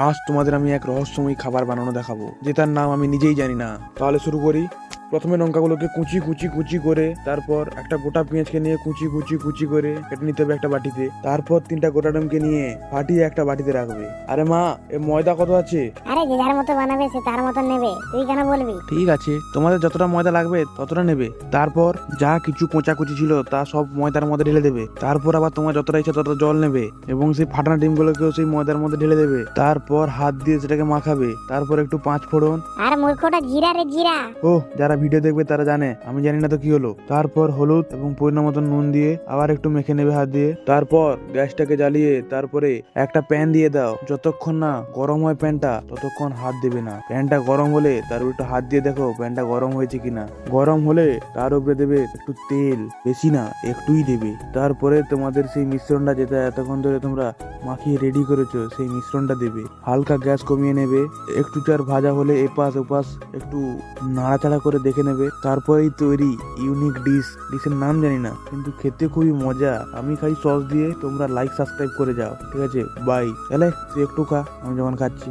আজ তোমাদের আমি এক রহস্যময়ী খাবার বানানো দেখাবো, যেটার নাম আমি নিজেই জানি না। তাহলে শুরু করি। প্রথমে লঙ্কাগুলোকে কুচি কুচি কুচি করে, তারপর একটা গোটা পেঁয়াজকে নিয়ে কুচি কুচি কুচি করে কেটে নিতে হবে একটা বাটিতে। তারপর 3টা গোটা ডিমকে নিয়ে ফাটিয়ে একটা বাটিতে রাখবে। আরে মা, এ ময়দা কত আছে? আরে যে যার মতো বানাবে সে তার মতন নেবে, তুই কেন বলবি? ঠিক আছে, তোমাদের যতটা ময়দা লাগবে ততটা নেবে। তারপর যা কিছু কোঁচাকুচি ছিল তা সব ময়দার মধ্যে ঢেলে দেবে। তারপর আবার তোমার যতটা ইচ্ছা তত জল নেবে এবং সেই ফাটানো ডিমগুলোকেও সেই ময়দার মধ্যে ঢেলে দেবে। তারপর হাত দিয়ে সেটাকে মাখাবে। তারপর একটু 5 ফোড়ন। আর মূর্খটা জিরা রে জিরা। ও, যারা ভিডিও দেখবে তারা জানে, আমি জানি না তো কি হলো। তারপর হলুদ এবং পরিমাণ মতন নুন দিয়ে আবার একটু মেখে নেবে হাত দিয়ে। তারপর গ্যাসটাকে জ্বালিয়ে তারপরে একটা প্যান দিয়ে দাও। যতক্ষণ না গরম হয় প্যানটা ততক্ষণ হাত দেবে না। প্যানটা গরম হলে তার একটু হাত দিয়ে দেখো প্যানটা গরম হয়েছে কিনা। গরম হলে তার উপরে দেবে একটু তেল, বেশি না একটুই দেবে। তারপরে তোমাদের সেই মিশ্রণটা, যেটা এতক্ষণ ধরে তোমরা মাখিয়ে রেডি করেছো, সেই মিশ্রণটা দেবে। হালকা গ্যাস কমিয়ে নেবে। একটু চার ভাজা হলে এপাশ ওপাশ একটু নাড়াচাড়া করে দেখে নেবে। তারপরেই তৈরি ইউনিক ডিশের নাম জানি না, কিন্তু খেতে খুবই মজা। আমি খাই সস দিয়ে। তোমরা লাইক সাবস্ক্রাইব করে যাও, ঠিক আছে? বাই। তাহলে তুই একটু খা, আমি যখন খাচ্ছি।